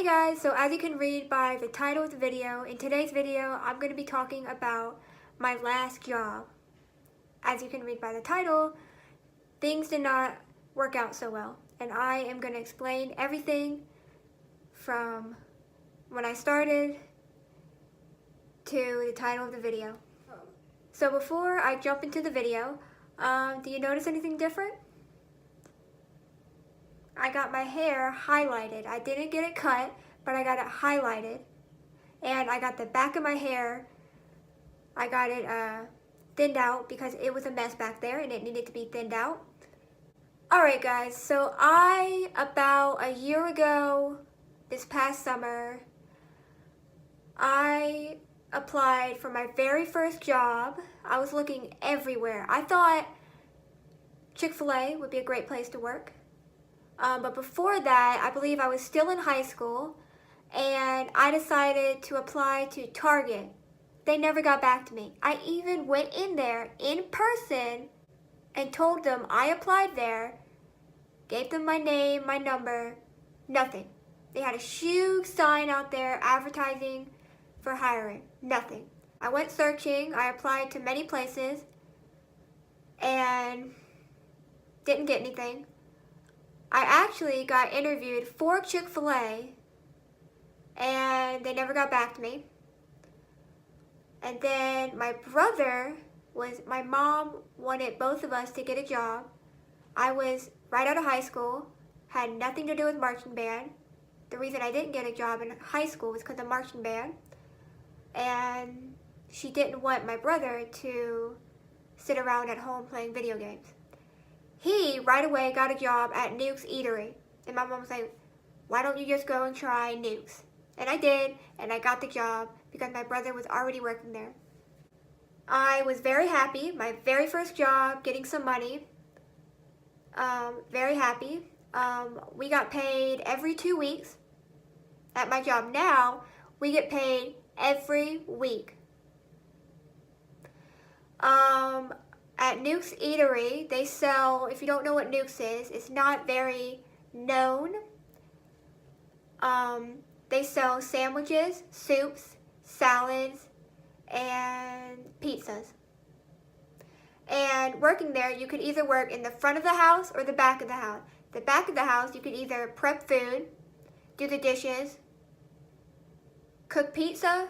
guys, so as you can read by the title of the video, in today's video I'm going to be talking about my last job. As you can read by the title, things did not work out so well, and I am going to explain everything from when I started to the title of the video. So before I jump into the video, do you notice anything different? I got my hair highlighted. I didn't get it cut, but I got it highlighted. And I got the back of my hair, I got it thinned out because it was a mess back there and it needed to be thinned out. Alright guys, so about a year ago, this past summer, I applied for my very first job. I was looking everywhere. I thought Chick-fil-A would be a great place to work. But before that, I believe I was still in high school, and I decided to apply to Target. They never got back to me. I even went in there in person and told them I applied there, gave them my name, my number, nothing. They had a huge sign out there advertising for hiring, nothing. I went searching, I applied to many places, and didn't get anything. I actually got interviewed for Chick-fil-A and they never got back to me. And then my mom wanted both of us to get a job. I was right out of high school, had nothing to do with marching band. The reason I didn't get a job in high school was because of marching band. And she didn't want my brother to sit around at home playing video games. He right away got a job at Nuke's Eatery. And my mom was like, why don't you just go and try Nuke's? And I did, and I got the job because my brother was already working there. I was very happy, my very first job, getting some money. Very happy. We got paid every 2 weeks. At my job now, we get paid every week. At Nuke's Eatery, they sell, if you don't know what Nuke's is, it's not very known. They sell sandwiches, soups, salads, and pizzas. And working there, you could either work in the front of the house or the back of the house. The back of the house, you could either prep food, do the dishes, cook pizza,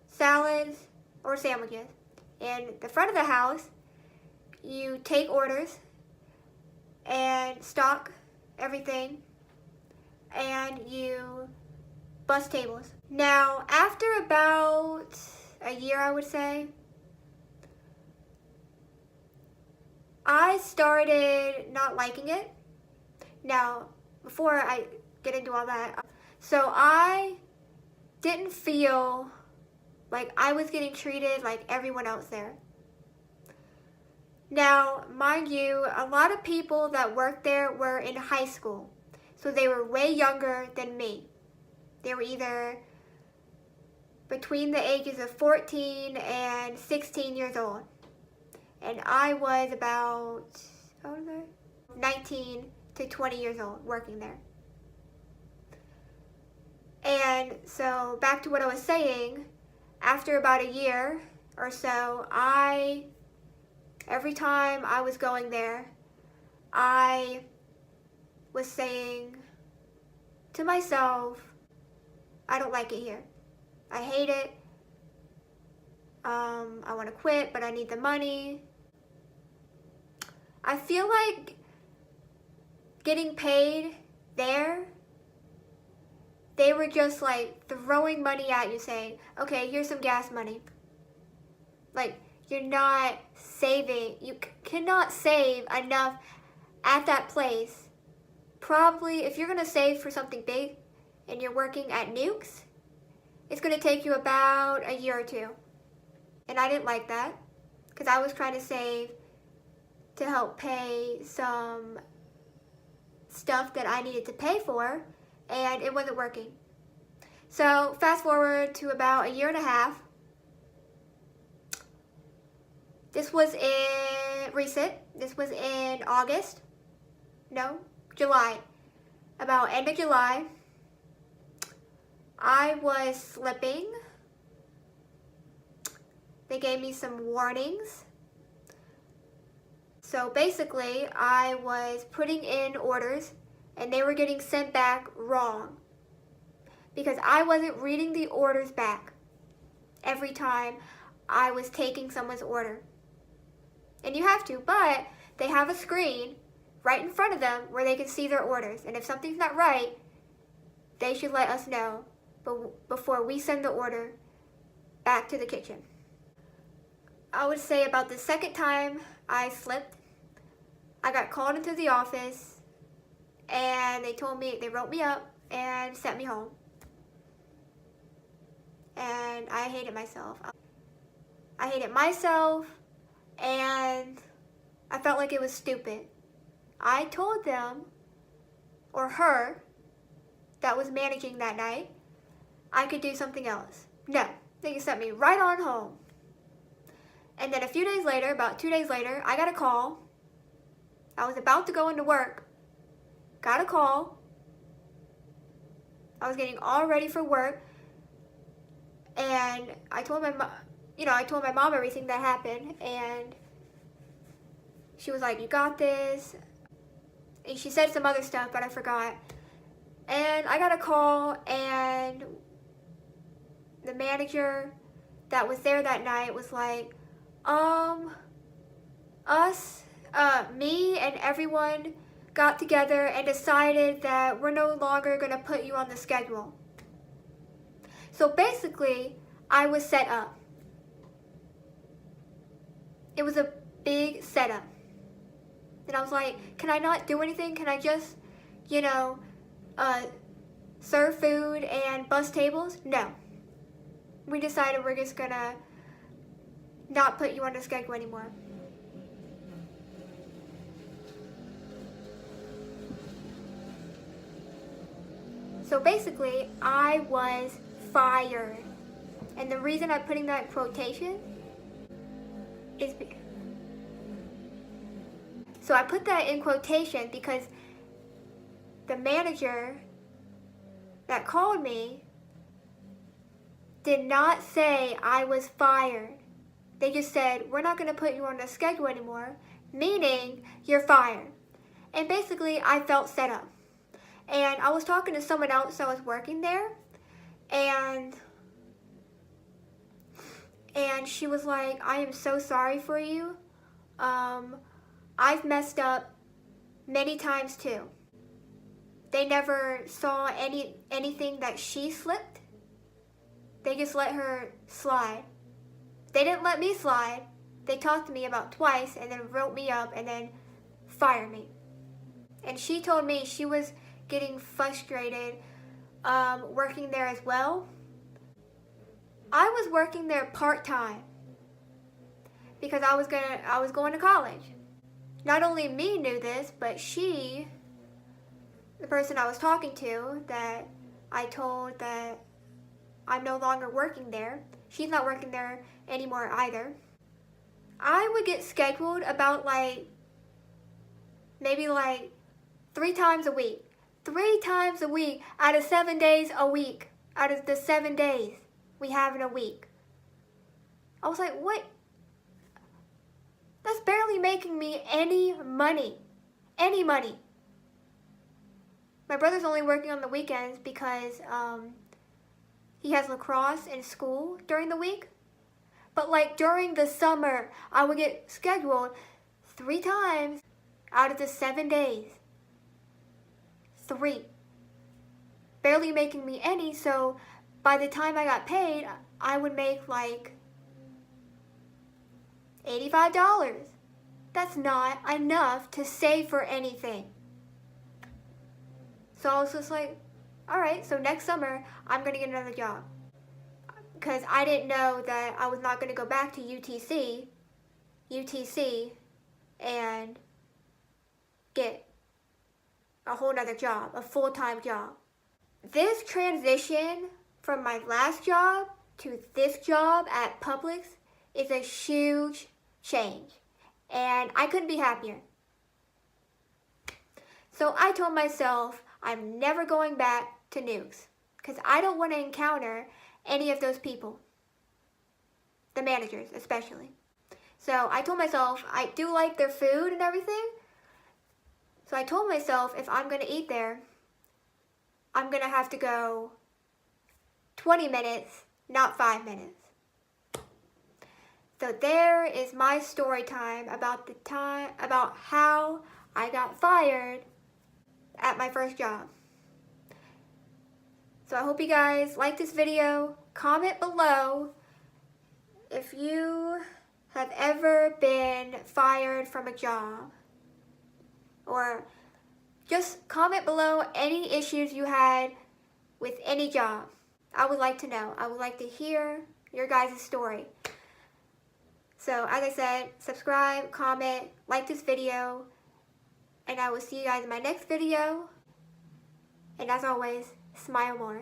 salads, or sandwiches. And the front of the house, you take orders and stock everything, and you bus tables. Now, after about a year, I would say, I started not liking it. Now, before I get into all that, so I didn't feel like I was getting treated like everyone else there. Now, mind you, a lot of people that worked there were in high school, so they were way younger than me. They were either between the ages of 14 and 16 years old. And I was about, how old was I? 19 to 20 years old working there. And so, back to what I was saying, after about a year or so, every time I was going there, I was saying to myself, I don't like it here. I hate it. I want to quit, but I need the money. I feel like getting paid there, they were just like throwing money at you saying, okay, here's some gas money. Like, you're not saving, you cannot save enough at that place. Probably, if you're going to save for something big and you're working at Nuke's, it's going to take you about a year or two. And I didn't like that because I was trying to save to help pay some stuff that I needed to pay for, and it wasn't working. So fast forward to about a year and a half. This was recent. This was in August. No, July. About end of July. I was slipping. They gave me some warnings. So basically, I was putting in orders and they were getting sent back wrong because I wasn't reading the orders back every time I was taking someone's order. And you have to, but they have a screen right in front of them where they can see their orders. And if something's not right, they should let us know before we send the order back to the kitchen. I would say about the second time I slipped, I got called into the office and they wrote me up and sent me home. And I hated myself. I hated myself and I felt like it was stupid. I told them, or her, that was managing that night, I could do something else. No, they sent me right on home. And then a few days later, about 2 days later, I got a call. I was about to go into work. Got a call. I was getting all ready for work. And I told my mom everything that happened. And she was like, you got this. And she said some other stuff, but I forgot. And I got a call, and the manager that was there that night was like, me and everyone got together and decided that we're no longer going to put you on the schedule. So basically, I was set up. It was a big setup. And I was like, can I not do anything? Can I just, serve food and bus tables? No. We decided we're just gonna not put you on the schedule anymore. So basically, I was fired. And the reason I'm putting that in quotation is so I put that in quotation because the manager that called me did not say I was fired. They just said, we're not going to put you on the schedule anymore, meaning you're fired. And basically, I felt set up. And I was talking to someone else that was working there, and she was like, I am so sorry for you. I've messed up many times too. They never saw anything that she slipped. They just let her slide. They didn't let me slide. They talked to me about twice and then wrote me up and then fired me. And she told me she was getting frustrated working there as well. I was working there part-time because I was going to college. Not only me knew this, but she, the person I was talking to that I told that I'm no longer working there, she's not working there anymore either. I would get scheduled about maybe 3 times a week. 3 times a week out of 7 days a week. Out of the 7 days we have in a week. I was like, what? That's barely making me any money. Any money. My brother's only working on the weekends because he has lacrosse in school during the week. But during the summer, I would get scheduled 3 times out of the 7 days. 3. Barely making me any, so by the time I got paid, I would make $85. That's not enough to save for anything. So I was just like, alright, so next summer, I'm going to get another job. Because I didn't know that I was not going to go back to UTC, and get a whole nother job, a full-time job. This transition from my last job to this job at Publix is a huge change. And I couldn't be happier. So I told myself I'm never going back to Nukes. because I don't want to encounter any of those people, the managers especially. So I told myself, I do like their food and everything, so I told myself if I'm going to eat there, I'm going to have to go 20 minutes, not 5 minutes. So there is my story time about how I got fired at my first job. So I hope you guys like this video. Comment below if you have ever been fired from a job. Or just comment below any issues you had with any job. I would like to know. I would like to hear your guys' story. So as I said, subscribe, comment, like this video, and I will see you guys in my next video. And as always, smile more.